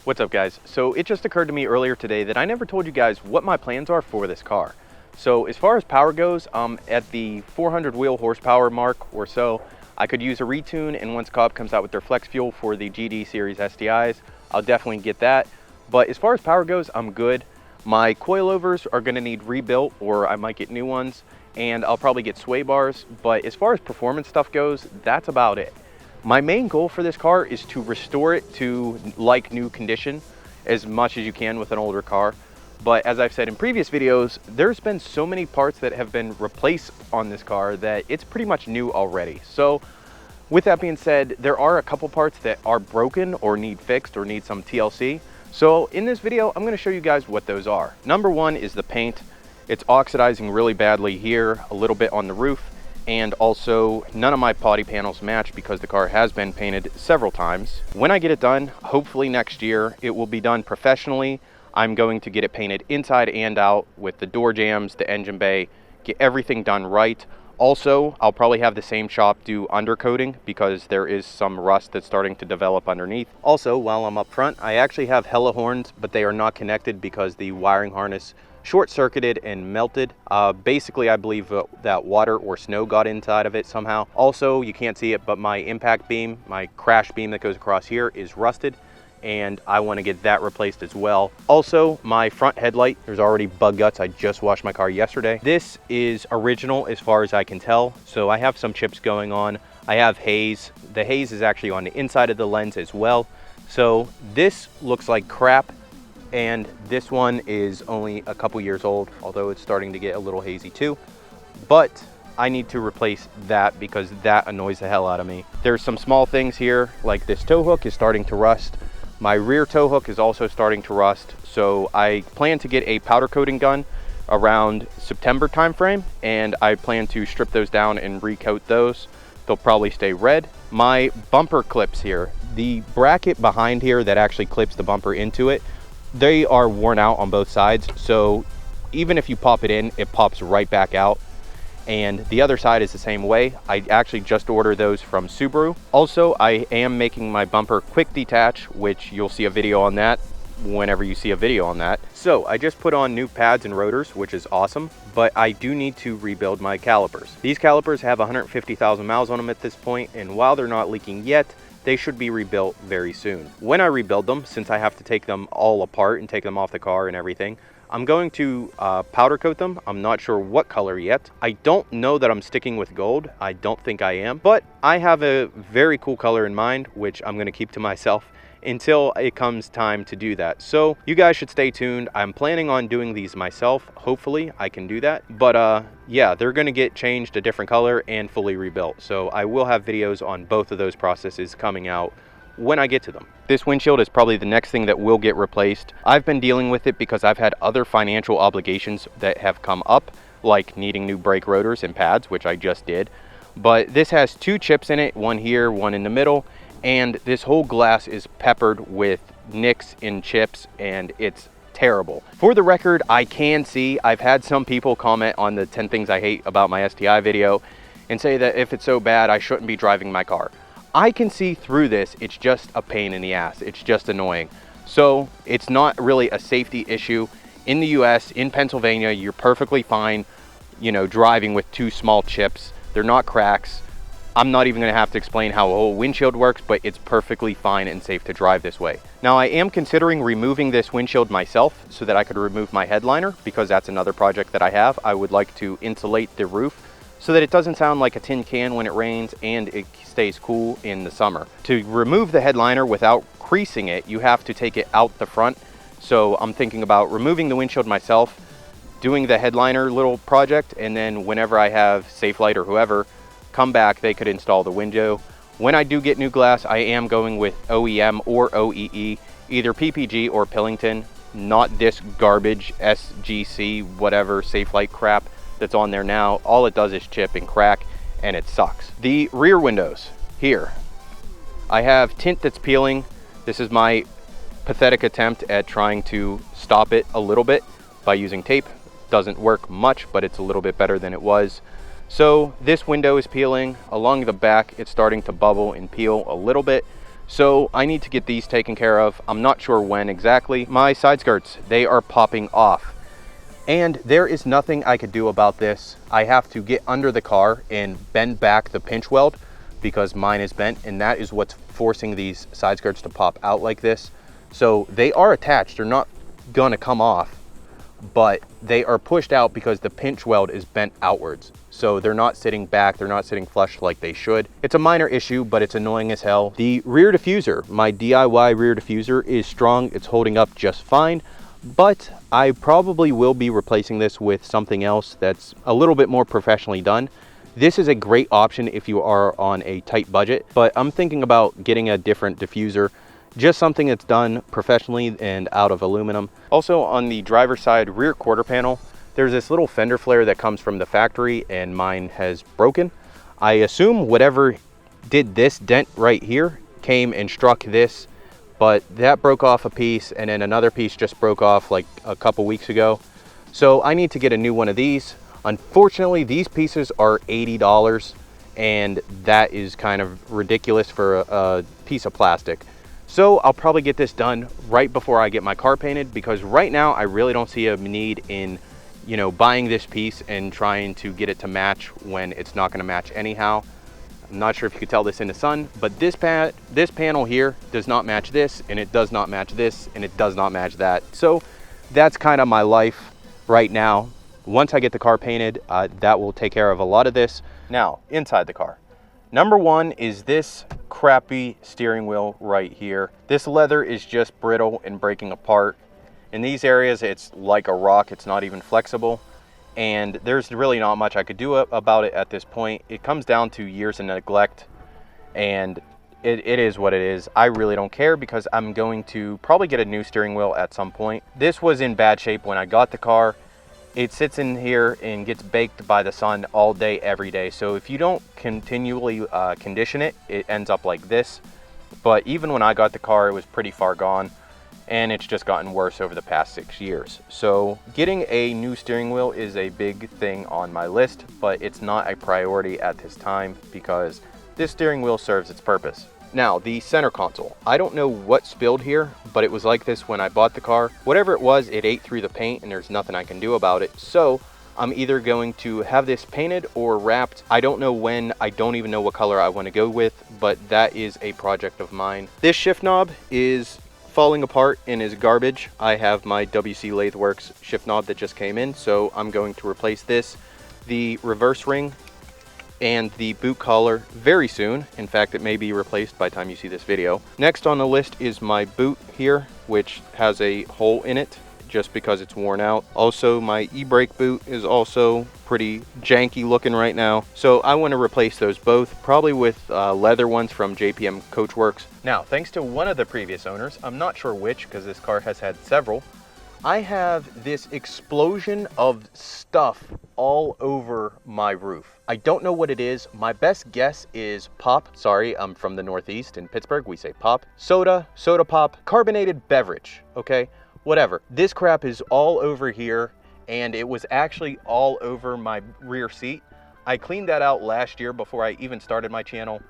What's up, guys? So it just occurred to me earlier today that I never told you guys what my plans are for this car. So as far as power goes, at the 400 wheel horsepower mark or so, I could use a retune, and once Cobb comes out with their flex fuel for the GD series STIs, I'll definitely get that. But as far as power goes, I'm good. My coilovers are gonna need rebuilt, or I might get new ones, and I'll probably get sway bars. But as far as performance stuff goes, that's about it. My main goal for this car is to restore it to like new condition as much as you can with an older car. But as I've said in previous videos, there's been so many parts that have been replaced on this car that it's pretty much new already. So with that being said, there are a couple parts that are broken or need fixed or need some TLC. So in this video, I'm gonna show you guys what those are. Number one is the paint. It's oxidizing really badly here, a little bit on the roof, and also none of my body panels match because the car has been painted several times. When I get it done, hopefully next year, it will be done professionally. I'm going to get it painted inside and out with the door jambs, the engine bay, get everything done right. Also, I'll probably have the same shop do undercoating because there is some rust that's starting to develop underneath. Also, while I'm up front, I actually have hella horns, but they are not connected because the wiring harness short-circuited and melted. Basically, I believe that water or snow got inside of it somehow. Also, you can't see it, but my impact beam, my crash beam that goes across here, is rusted, and I want to get that replaced as well. Also, my front headlight, there's already bug guts. I just washed my car yesterday. This is original as far as I can tell, so I have some chips going on. I have haze. The haze is actually on the inside of the lens as well. So this looks like crap. And this one is only a couple years old, although it's starting to get a little hazy too. But I need to replace that because that annoys the hell out of me. There's some small things here, like this tow hook is starting to rust. My rear tow hook is also starting to rust. So I plan to get a powder coating gun around September timeframe, and I plan to strip those down and recoat those. They'll probably stay red. My bumper clips here, the bracket behind here that actually clips the bumper into it, they are worn out on both sides, so even if you pop it in, it pops right back out. And the other side is the same way. I actually just ordered those from Subaru. Also, I am making my bumper quick detach, which you'll see a video on that whenever you see a video on that. So I just put on new pads and rotors, which is awesome, but I do need to rebuild my calipers. These calipers have 150,000 miles on them at this point, and while they're not leaking yet, they should be rebuilt very soon. When I rebuild them, since I have to take them all apart and take them off the car and everything, I'm going to powder coat them. I'm not sure what color yet. I don't know that I'm sticking with gold. I don't think I am, but I have a very cool color in mind, which I'm gonna keep to myself until it comes time to do that. So you guys should stay tuned. I'm planning on doing these myself. Hopefully I can do that. But yeah, they're gonna get changed a different color and fully rebuilt. So I will have videos on both of those processes coming out when I get to them. This windshield is probably the next thing that will get replaced. I've been dealing with it because I've had other financial obligations that have come up, like needing new brake rotors and pads, which I just did. But this has two chips in it, one here, one in the middle, and this whole glass is peppered with nicks and chips, and it's terrible. For the record, I can see, I've had some people comment on the 10 things I hate about my STI video and say that if it's so bad, I shouldn't be driving my car. I can see through this, it's just a pain in the ass. It's just annoying. So it's not really a safety issue. In the US, in Pennsylvania, you're perfectly fine, you know, driving with two small chips. They're not cracks. I'm not even gonna have to explain how a whole windshield works, but it's perfectly fine and safe to drive this way. Now, I am considering removing this windshield myself so that I could remove my headliner, because that's another project that I have. I would like to insulate the roof so that it doesn't sound like a tin can when it rains and it stays cool in the summer. To remove the headliner without creasing it, you have to take it out the front. So I'm thinking about removing the windshield myself, doing the headliner little project, and then whenever I have Safelite or whoever come back, they could install the window. When I do get new glass, I am going with OEM or OEE, either PPG or Pillington, not this garbage SGC, whatever Safelite crap that's on there now. All it does is chip and crack, and it sucks. The rear windows here, I have tint that's peeling. This is my pathetic attempt at trying to stop it a little bit by using tape. Doesn't work much, but it's a little bit better than it was. So this window is peeling. Along the back, it's starting to bubble and peel a little bit. So I need to get these taken care of. I'm not sure when exactly. My side skirts, they are popping off. And there is nothing I could do about this. I have to get under the car and bend back the pinch weld because mine is bent, and that is what's forcing these side skirts to pop out like this. So they are attached, they're not gonna come off, but they are pushed out because the pinch weld is bent outwards. So they're not sitting back, they're not sitting flush like they should. It's a minor issue, but it's annoying as hell. The rear diffuser, my DIY rear diffuser, is strong, it's holding up just fine, but I probably will be replacing this with something else that's a little bit more professionally done. This is a great option if you are on a tight budget, but I'm thinking about getting a different diffuser, just something that's done professionally and out of aluminum. Also, on the driver's side rear quarter panel, there's this little fender flare that comes from the factory and mine has broken. I assume whatever did this dent right here came and struck this, but that broke off a piece, and then another piece just broke off like a couple weeks ago. So I need to get a new one of these. Unfortunately, these pieces are $80, and that is kind of ridiculous for a piece of plastic. So I'll probably get this done right before I get my car painted, because right now I really don't see a need in, you know, buying this piece and trying to get it to match when it's not going to match anyhow. I'm not sure if you could tell this in the sun, but this panel here does not match this, and it does not match this, and it does not match that. So that's kind of my life right now. Once I get the car painted, that will take care of a lot of this. Now, inside the car. Number one is this crappy steering wheel right here. This leather is just brittle and breaking apart. In these areas, it's like a rock. It's not even flexible. And there's really not much I could do about it at this point. It comes down to years of neglect, and it is what it is. I really don't care because I'm going to probably get a new steering wheel at some point. This was in bad shape when I got the car. It sits in here and gets baked by the sun all day, every day. So if you don't continually condition it, it ends up like this. But even when I got the car, it was pretty far gone, and it's just gotten worse over the past 6 years. So getting a new steering wheel is a big thing on my list, but it's not a priority at this time because this steering wheel serves its purpose. Now, the center console. I don't know what spilled here, but it was like this when I bought the car. Whatever it was, it ate through the paint, and there's nothing I can do about it. So I'm either going to have this painted or wrapped. I don't know when, I don't even know what color I want to go with, but that is a project of mine. This shift knob is falling apart and is garbage. I have my WC LatheWorks shift knob that just came in, so I'm going to replace this. The reverse ring and the boot collar very soon. In fact, it may be replaced by the time you see this video. Next on the list is my boot here, which has a hole in it just because it's worn out. Also, my e-brake boot is also pretty janky looking right now. So I want to replace those both, probably with leather ones from JPM Coachworks. Now, thanks to one of the previous owners, I'm not sure which because this car has had several, I have this explosion of stuff all over my roof. I don't know what it is. My best guess is pop. Sorry, I'm from the Northeast. In Pittsburgh, we say pop. Soda pop, carbonated beverage, okay? Whatever. This crap is all over here, and it was actually all over my rear seat. I cleaned that out last year before I even started my channel,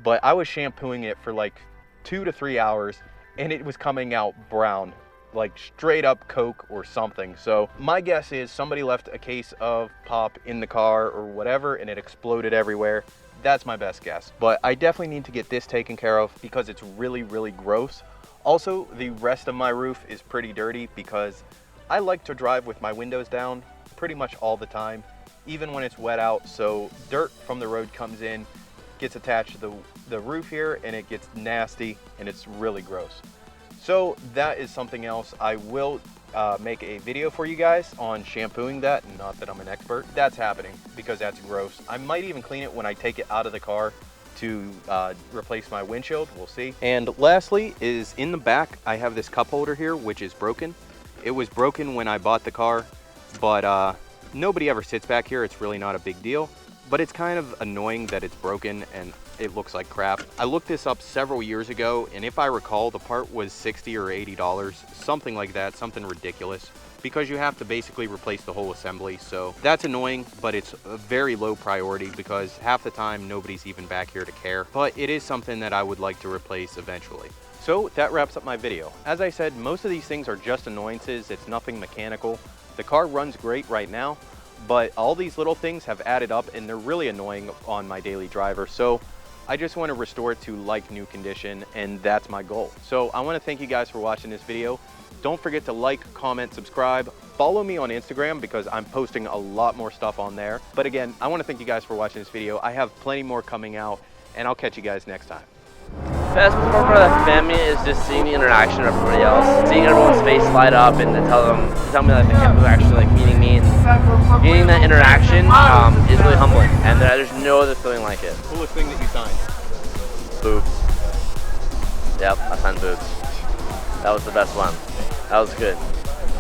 but I was shampooing it for like 2 to 3 hours, and it was coming out brown, like straight up Coke or something. So my guess is somebody left a case of pop in the car or whatever, and it exploded everywhere. That's my best guess. But I definitely need to get this taken care of because it's really, really gross. Also, the rest of my roof is pretty dirty because I like to drive with my windows down pretty much all the time, even when it's wet out. So dirt from the road comes in, gets attached to the roof here, and it gets nasty, and it's really gross. So that is something else. I will make a video for you guys on shampooing that. Not that I'm an expert. That's happening because that's gross. I might even clean it when I take it out of the car to replace my windshield. We'll see. And lastly is in the back, I have this cup holder here, which is broken. It was broken when I bought the car, but nobody ever sits back here. It's really not a big deal, but it's kind of annoying that it's broken and it looks like crap. I looked this up several years ago, and if I recall, the part was $60 or $80, something like that, something ridiculous. because you have to basically replace the whole assembly. So that's annoying, but it's a very low priority because half the time nobody's even back here to care. But it is something that I would like to replace eventually. So that wraps up my video. As I said, most of these things are just annoyances. It's nothing mechanical. The car runs great right now, but all these little things have added up and they're really annoying on my daily driver. So I just want to restore it to like new condition, and that's my goal. So I want to thank you guys for watching this video. Don't forget to like, comment, subscribe. Follow me on Instagram because I'm posting a lot more stuff on there. But again, I want to thank you guys for watching this video. I have plenty more coming out, and I'll catch you guys next time. Best part of that family is just seeing the interaction of everybody else, seeing everyone's face light up, and to tell me that the campers are actually like meeting me, and getting that interaction is really humbling, and there's no other feeling like it. Coolest thing that you signed? Boobs. Yep, I signed boobs. That was the best one. That was good.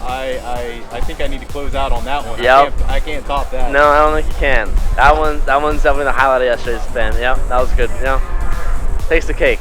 I think I need to close out on that one. Yep. I can't top that. No, I don't think you can. That one's definitely the highlight of yesterday's spin. Yep, that was good. Takes the cake.